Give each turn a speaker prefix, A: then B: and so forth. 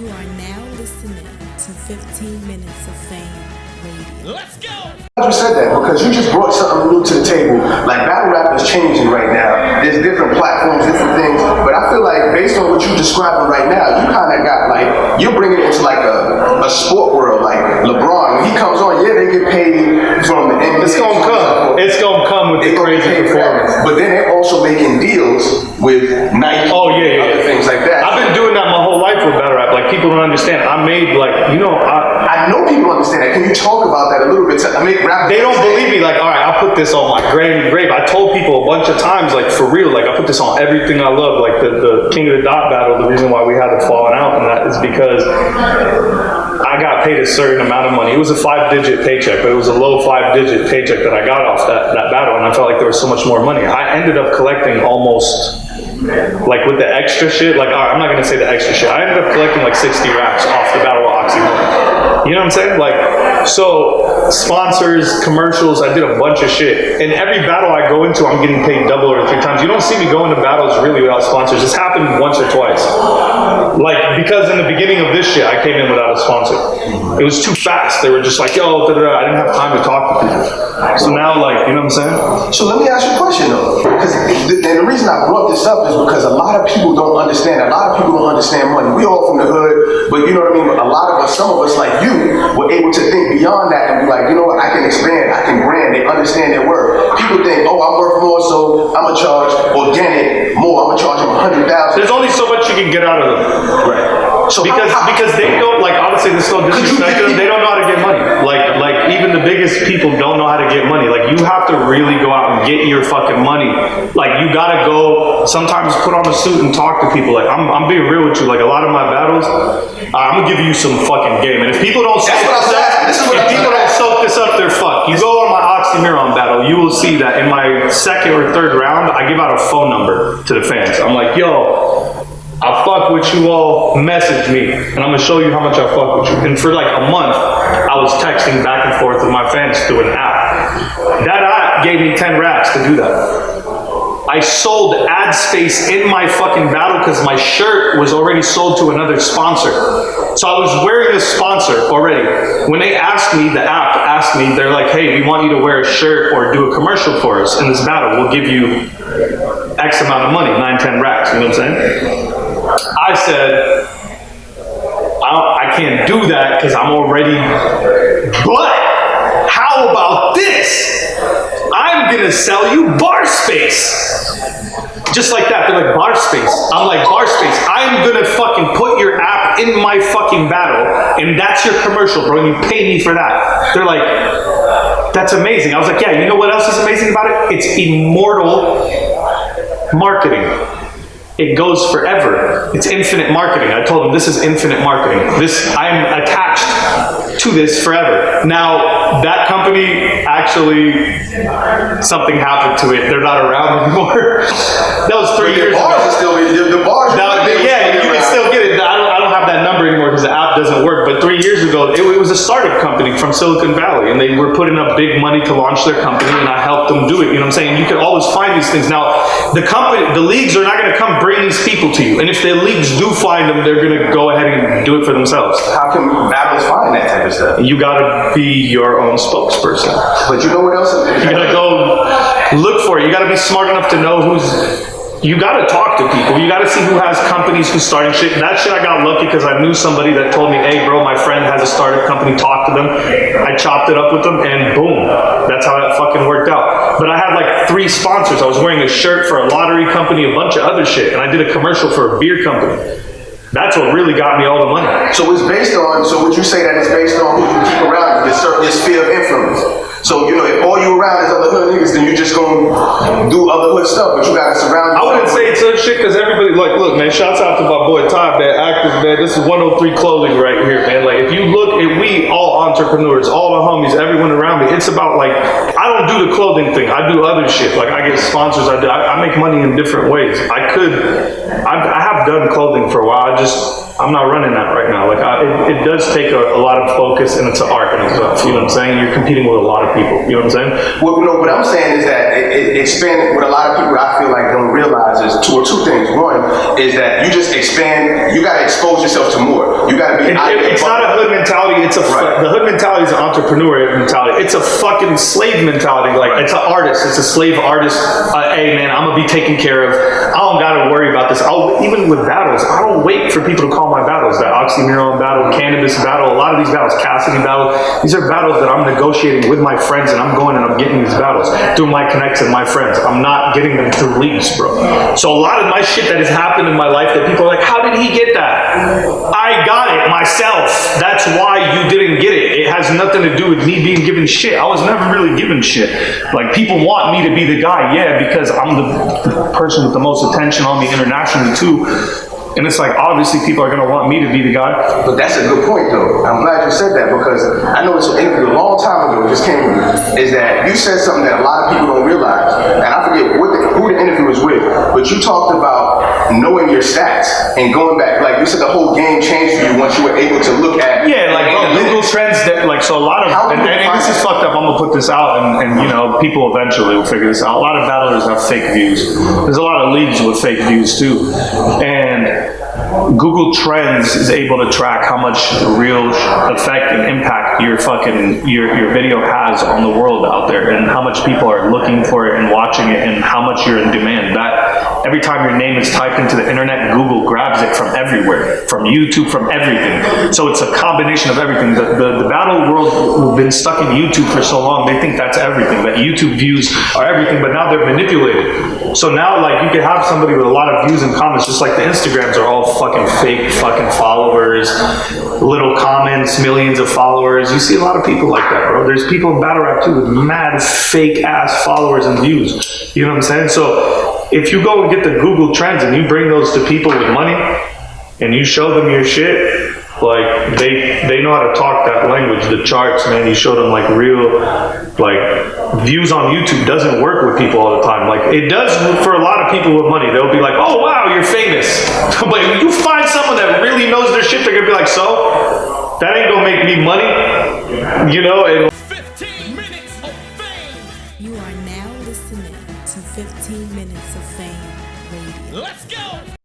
A: You are now listening to 15 Minutes of Fame Radio.
B: Let's go!
C: You said that because you just brought something new to the table. Like, battle rap is changing right now. There's different platforms, different things. But I feel like based on what you're describing right now, you kind of got like, you're bringing it into like a sport world. Like LeBron, when he comes on, yeah, they get paid from the NBA.
D: It's gonna come. It's gonna come with the crazy performance.
C: But then they're also making deals with Nike.
D: Oh yeah, yeah.
C: Other things like that.
D: I've been doing that my whole life with battle rap. Like, people don't understand. I made like,
C: I know people understand that. Can you talk about that a little bit?
D: They don't believe me. Like, all right, I'll put this on my grave. I told people a bunch of times, like, for real, like, I put this on everything I love. Like, the King of the Dot battle, the reason why we had to fall out and that is because I got paid a certain amount of money. It was a 5-digit paycheck, but it was a low 5-digit paycheck that I got off that battle, and I felt like there was so much more money. I ended up collecting almost, like, with the extra shit, like, all right, I'm not gonna say the extra shit. I ended up collecting like 60 racks off the battle of Oxxxymiron. You know what I'm saying? Like, so sponsors, commercials, I did a bunch of shit. And every battle I go into, I'm getting paid double or 3 times. You don't see me go into battles really without sponsors. This happened once or twice. Like, because in the beginning of this shit, I came in without a sponsor. It was too fast. They were just like, yo, da-da-da. I didn't have time to talk to people. So now, like, you know what I'm saying?
C: So let me ask you a question though. Because the reason I brought this up is because a lot of people don't understand. A lot of people don't understand money. We all from the hood, but you know what I mean? But a lot of us, some of us like you, were able to think beyond that and be like, you know what, I can expand, I can brand. They understand their worth. People think, oh, I'm worth more, so I'm gonna charge organic more. I'm gonna charge them 100,000.
D: There's only so much you can get out of them.
C: Right. So
D: because they don't, like, honestly, this is so disrespectful. They don't know how to get money. Like even the biggest people don't know how to get money. Like, you have to really go out and get your fucking money. Like, you gotta go sometimes put on a suit and talk to people. Like, I'm being real with you. Like, a lot of my battles, I'm gonna give you some fucking game. And if people don't soak this up, they're fucked. You go on my Oxxxymiron battle, you will see that in my second or third round, I give out a phone number to the fans. I'm like, yo, I fuck with you all, message me, and I'm gonna show you how much I fuck with you. And for like a month, I was texting back and forth with my fans through an app. That app gave me 10 racks to do that. I sold ad space in my fucking battle because my shirt was already sold to another sponsor. So I was wearing a sponsor already. When they asked me, the app asked me, they're like, hey, we want you to wear a shirt or do a commercial for us in this battle. We'll give you X amount of money, 9-10 racks, you know what I'm saying? I said, I can't do that because I'm already, but how about this? I'm gonna sell you bar space. Just like that, they're like, bar space. I'm like, bar space. I'm gonna fucking put your app in my fucking battle, and that's your commercial, bro, and you pay me for that. They're like, that's amazing. I was like, yeah, you know what else is amazing about it? It's immortal marketing. It goes forever. It's infinite marketing. I told them, this is infinite marketing. I'm attached to this forever. Now, that company, actually, something happened to it. They're not around anymore. That was 3 years ago.
C: The bars
D: yeah, you can still get it. I don't have that number anymore because the app doesn't work. But 3 years ago, it was a startup company from Silicon Valley, and they were putting up big money to launch their company, and I helped them do it. You know what I'm saying? You can always find these things. Now, the leagues are not going to come bring these people to you. And if the leagues do find them, they're going to go ahead and do it for themselves.
C: How can battles find that type of stuff?
D: You got to be your own spokesperson.
C: But you know what else?
D: You got to go look for it. You got to be smart enough to know you got to talk to people. You got to see who has companies who's starting shit. That shit, I got lucky because I knew somebody that told me, hey, bro, my friend has a startup company, talk to them. I chopped it up with them, and boom. That's how that fucking worked out. But I had like 3 sponsors. I was wearing a shirt for a lottery company, a bunch of other shit, and I did a commercial for a beer company. That's what really got me all the money.
C: So it's based on, so would you say that it's based on who you keep around you, your sphere of influence? So, you know, if all you around is other hood niggas, then you just gonna do other hood stuff, but you gotta surround
D: I wouldn't say it's hood shit, because everybody, like, look, man, shouts out to my boy Todd, man, actors, man, this is 103 Clothing right here, man. Like, if you look at, we all entrepreneurs, all the homies, everyone around me, it's about, like, I don't do the clothing thing, I do other shit. Like, I get sponsors, I make money in different ways. I have done clothing for a while, I I'm not running that right now. Like, it does take a lot of focus, and it's an art and stuff. You know what I'm saying? You're competing with a lot of people. You know what I'm saying?
C: Well, no, what I'm saying is that it expanded. What a lot of people I feel like don't realize is two things. One is that you just expand. You got to expose yourself to more. You got to be.
D: It's not a hood mentality. It's the hood mentality is an entrepreneurial mentality. It's a fucking slave mentality. Like it's an artist. It's a slave artist. Hey man, I'm gonna be taken care of. I don't gotta worry about this. Even with battles, I don't wait for people to call my battles. That Oxxxymiron battle, cannabis battle, a lot of these battles, Cassidy battle. These are battles that I'm negotiating with my friends, and I'm going and I'm getting these battles through my connects and my friends. I'm not getting them through leaks, bro. So a lot of my shit that has happened in my life that people are like, how did he get that? I got it myself. That's why you didn't get it. It has nothing to do with me being given shit. I was never really given shit. Like, people want me to be the guy, yeah, because I'm the person with the most attention on me internationally too. And it's like, obviously people are gonna want me to be the guy.
C: But that's a good point though. I'm glad you said that, because I know it's an interview a long time ago, it just came to me, is that you said something that a lot of people don't realize. And I forget who the interview was with, but you talked about knowing your stats and going back, like you said the whole game changed for you once you were able to look at.
D: Yeah, like Google Trends, like, so a lot of, and this is fucked up, I'm gonna put this out, and you know, people eventually will figure this out. A lot of battlers have fake views. There's a lot of leagues with fake views too. And Google Trends is able to track how much real effect and impact your video has on the world out there, and how much people are looking for it and watching it, and how much you're in demand. That every time your name is typed into the internet, Google grabs it from everywhere, from YouTube, from everything. So it's a combination of everything. The battle world has been stuck in YouTube for so long, they think that's everything, that YouTube views are everything, but now they're manipulated. So now, like, you could have somebody with a lot of views and comments, just like the Instagrams are all fucking fake fucking followers, little comments, millions of followers. You see a lot of people like that, bro. There's people in battle rap too with mad fake ass followers and views. You know what I'm saying? So if you go and get the Google Trends and you bring those to people with money and you show them your shit, like they know how to talk that language, the charts, man. You show them like real, like, views on YouTube doesn't work with people all the time. Like, it does for a lot of people with money. They'll be like, oh wow, you're famous. But you find someone that really knows their shit, they're gonna be like, so that ain't gonna make me money, you know? And
B: 15 minutes of fame.
A: You are now listening to 15 Minutes of Fame Radio.
B: Let's go.